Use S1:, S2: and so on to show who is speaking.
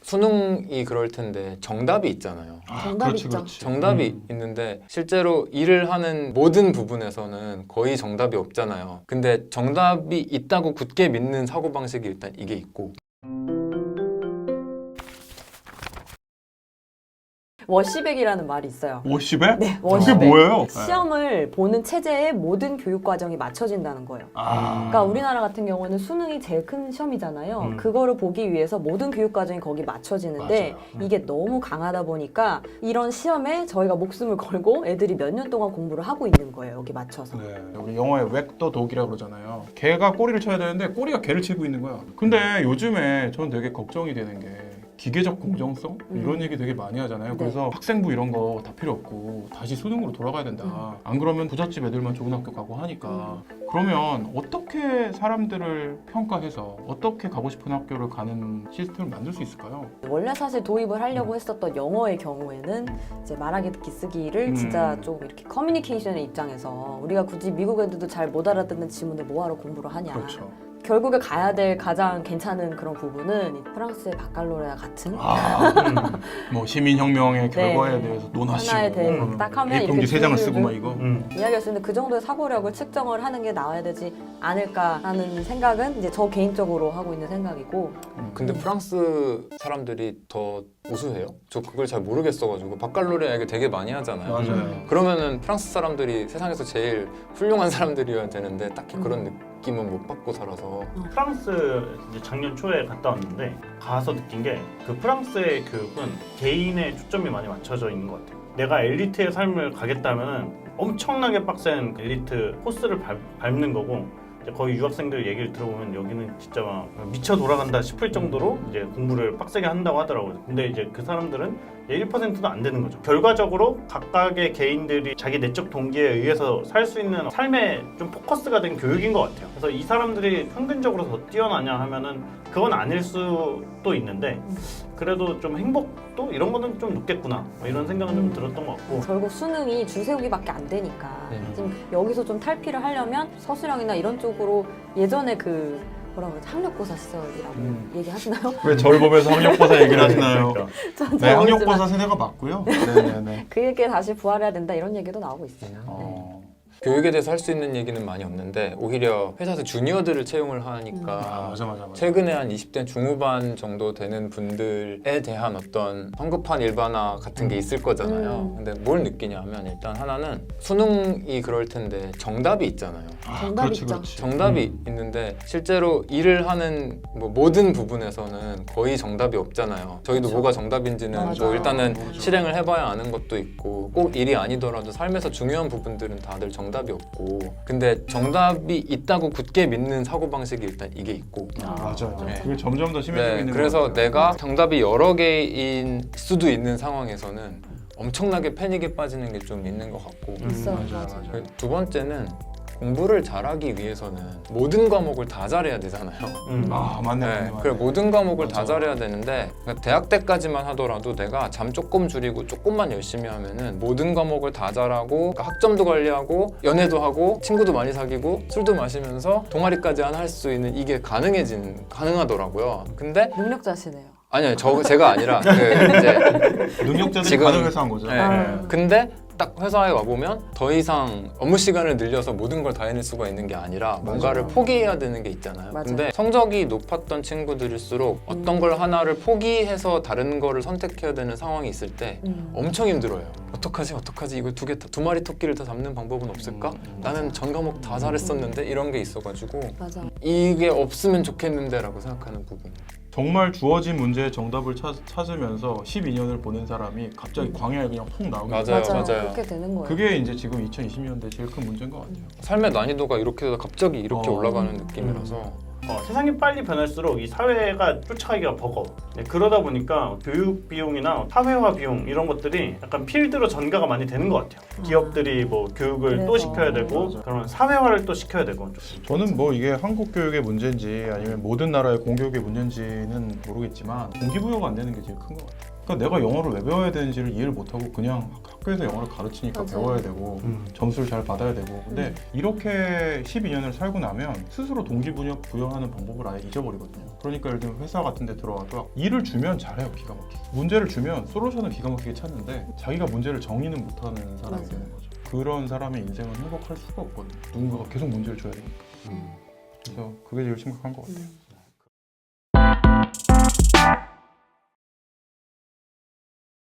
S1: 수능이 그럴 텐데 정답이 있잖아요.
S2: 정답이 있죠.
S1: 정답이 있는데 실제로 일을 하는 모든 부분에서는 거의 정답이 없잖아요. 근데 정답이 있다고 굳게 믿는 사고방식이 일단 이게 있고,
S2: 워시백이라는 말이 있어요.
S3: 워시백?
S2: 네,
S3: 그게
S2: 워시백.
S3: 뭐예요?
S2: 시험을 보는 체제에 모든 교육 과정이 맞춰진다는 거예요. 그러니까 우리나라 같은 경우는 수능이 제일 큰 시험이잖아요. 그거를 보기 위해서 모든 교육 과정이 거기 맞춰지는데 이게 너무 강하다 보니까 이런 시험에 저희가 목숨을 걸고 애들이 몇 년 동안 공부를 하고 있는 거예요. 여기 맞춰서.
S3: 네, 우리 영어에 웩더 독이라고 그러잖아요. 개가 꼬리를 쳐야 되는데 꼬리가 개를 치고 있는 거야. 근데 요즘에 전 되게 걱정이 되는 게 기계적 공정성? 이런 얘기 되게 많이 하잖아요.
S2: 네.
S3: 그래서 학생부 이런 거 다 필요 없고 다시 수능으로 돌아가야 된다. 안 그러면 부잣집 애들만 좋은 학교 가고 하니까. 그러면 어떻게 사람들을 평가해서 어떻게 가고 싶은 학교를 가는 시스템을 만들 수 있을까요?
S2: 원래 사실 도입을 하려고 했었던 영어의 경우에는 이제 말하기 듣기 쓰기를 진짜 좀 이렇게 커뮤니케이션의 입장에서 우리가 굳이 미국 애들도 잘 못 알아듣는 지문을 뭐하러 공부를 하냐.
S3: 그렇죠.
S2: 결국에 가야 될 가장 괜찮은 그런 부분은 이 프랑스의 바칼로레아 같은
S3: 뭐 시민혁명의 결과에
S2: 네.
S3: 대해서 논하시고
S2: 하나에 대해 딱 하면
S3: A4용지
S2: 이렇게
S3: 3장을
S2: 줄줄
S3: 쓰고 막 이거
S2: 이야기할 수 있는 그 정도의 사고력을 측정을 하는 게 나와야 되지 않을까라는 생각은 이제 저 개인적으로 하고 있는 생각이고.
S1: 근데 프랑스 사람들이 더 우수해요? 저 그걸 잘 모르겠어가지고. 바칼로레아 얘기 되게 많이 하잖아요.
S3: 맞아요.
S1: 그러면은 프랑스 사람들이 세상에서 제일 훌륭한 사람들이어야 되는데 딱히 그런 느낌은 못 받고 살아서.
S4: 프랑스 이제 작년 초에 갔다 왔는데 가서 느낀 게 그 프랑스의 교육은 개인의 초점이 많이 맞춰져 있는 것 같아요. 내가 엘리트의 삶을 가겠다면 엄청나게 빡센 엘리트 코스를 밟는 거고, 이제 거기 유학생들 얘기를 들어보면 여기는 진짜 막 미쳐 돌아간다 싶을 정도로 이제 공부를 빡세게 한다고 하더라고요. 근데 이제 그 사람들은 1%도 안 되는 거죠. 결과적으로 각각의 개인들이 자기 내적 동기에 의해서 살 수 있는 삶에 좀 포커스가 된 교육인 것 같아요. 그래서 이 사람들이 평균적으로 더 뛰어나냐 하면은 그건 아닐 수도 있는데, 그래도 좀 행복도 이런 거는 좀 높겠구나, 뭐 이런 생각은 좀 들었던 것 같고.
S2: 결국 수능이 줄 세우기밖에 안 되니까 지금 여기서 좀 탈피를 하려면 서술형이나 이런 쪽으로 예전에 그 뭐라 그러지, 학력고사 시절이라고 얘기하시나요?
S3: 왜 저를 보면서 학력고사 얘기를 하시나요?
S2: 전
S3: 네,
S2: 모르지만
S3: 학력고사 세대가 맞고요. 네네네.
S2: 그 얘기에 다시 부활해야 된다 이런 얘기도 나오고 있어요. 네.
S1: 교육에 대해서 할 수 있는 얘기는 많이 없는데 오히려 회사에서 주니어들을 채용을 하니까
S3: 맞아.
S1: 최근에 한 20대 중후반 정도 되는 분들에 대한 어떤 성급한 일반화 같은 게 있을 거잖아요. 근데 뭘 느끼냐면 일단 하나는 수능이 그럴 텐데 정답이 있잖아요.
S2: 정답이 있죠.
S3: 그렇지.
S1: 정답이 있는데 실제로 일을 하는 뭐 모든 부분에서는 거의 정답이 없잖아요. 저희도 뭐가 정답인지는
S2: 맞아.
S1: 뭐 일단은
S3: 모르죠.
S1: 실행을 해봐야 아는 것도 있고, 꼭 일이 아니더라도 삶에서 중요한 부분들은 다들 정답이 없고, 근데 정답이 있다고 굳게 믿는 사고방식이 일단 이게 있고,
S3: 맞아요.
S1: 네.
S3: 그게 점점 더 심해지고
S1: 네,
S3: 있는
S1: 그래서
S3: 것 같아요.
S1: 내가 정답이 여러 개인 수도 있는 상황에서는 엄청나게 패닉에 빠지는 게 좀 있는 것 같고,
S2: 있어요.
S3: 맞아.
S1: 두 번째는 공부를 잘하기 위해서는 모든 과목을 다 잘해야 되잖아요.
S3: 아 맞네.
S1: 네,
S3: 맞네.
S1: 그래 모든 과목을 다
S3: 맞아.
S1: 잘해야 되는데, 그러니까 대학 때까지만 하더라도 내가 잠 조금 줄이고 조금만 열심히 하면은 모든 과목을 다 잘하고, 그러니까 학점도 관리하고 연애도 하고 친구도 많이 사귀고 술도 마시면서 동아리까지 할 수 있는 이게 가능하더라고요. 근데
S2: 능력자시네요.
S1: 아니요, 제가 아니라 그 이제
S3: 능력자들이
S1: 지금-
S3: 가능해서 한 거죠.
S1: 네. 근데 딱 회사에 와보면 더 이상 업무 시간을 늘려서 모든 걸 다 해낼 수가 있는 게 아니라 뭔가를 포기해야 되는 게 있잖아요.
S2: 맞아요.
S1: 근데 성적이 높았던 친구들일수록 어떤 걸 하나를 포기해서 다른 거를 선택해야 되는 상황이 있을 때 엄청 힘들어요. 어떡하지? 이거 두 마리 토끼를 다 잡는 방법은 없을까? 나는 전 과목 다 잘했었는데 이런 게 있어가지고
S2: 맞아.
S1: 이게 없으면 좋겠는데라고 생각하는 부분.
S3: 정말 주어진 문제의 정답을 찾으면서 12년을 보낸 사람이 갑자기 광야에 그냥 푹 나오게
S1: 맞아요.
S3: 돼요.
S2: 그렇게 되는 거예요.
S3: 그게 이제 지금 2020년대 제일 큰 문제인 것 같아요.
S1: 삶의 난이도가 이렇게 되다 갑자기 이렇게
S3: 어.
S1: 올라가는 느낌이라서
S4: 세상이 빨리 변할수록 이 사회가 쫓아가기가 버거워. 네, 그러다 보니까 교육 비용이나 사회화 비용 이런 것들이 약간 필드로 전가가 많이 되는 것 같아요. 기업들이 뭐 교육을 또
S2: 그래서.
S4: 시켜야 되고,
S3: 맞아.
S4: 그러면 사회화를 또 시켜야 되고.
S3: 저는 뭐 이게 한국 교육의 문제인지 아니면 모든 나라의 공교육의 문제인지는 모르겠지만 동기부여가 안 되는 게 제일 큰 것 같아요. 그러니까 내가 영어를 왜 배워야 되는지를 이해를 못하고 그냥 학교에서 영어를 가르치니까
S2: 맞아요.
S3: 배워야 되고 점수를 잘 받아야 되고 근데 이렇게 12년을 살고 나면 스스로 동기부여하는 방법을 아예 잊어버리거든요. 그러니까 예를 들면 회사 같은 데 들어가도 일을 주면 잘해요. 기가 막히게. 문제를 주면 솔루션을 기가 막히게 찾는데 자기가 문제를 정의는 못하는 사람이
S2: 맞아요.
S3: 되는 거죠. 그런 사람의 인생은 행복할 수가 없거든요. 누군가가 계속 문제를 줘야 되니까. 그래서 그게 제일 심각한 것 같아요.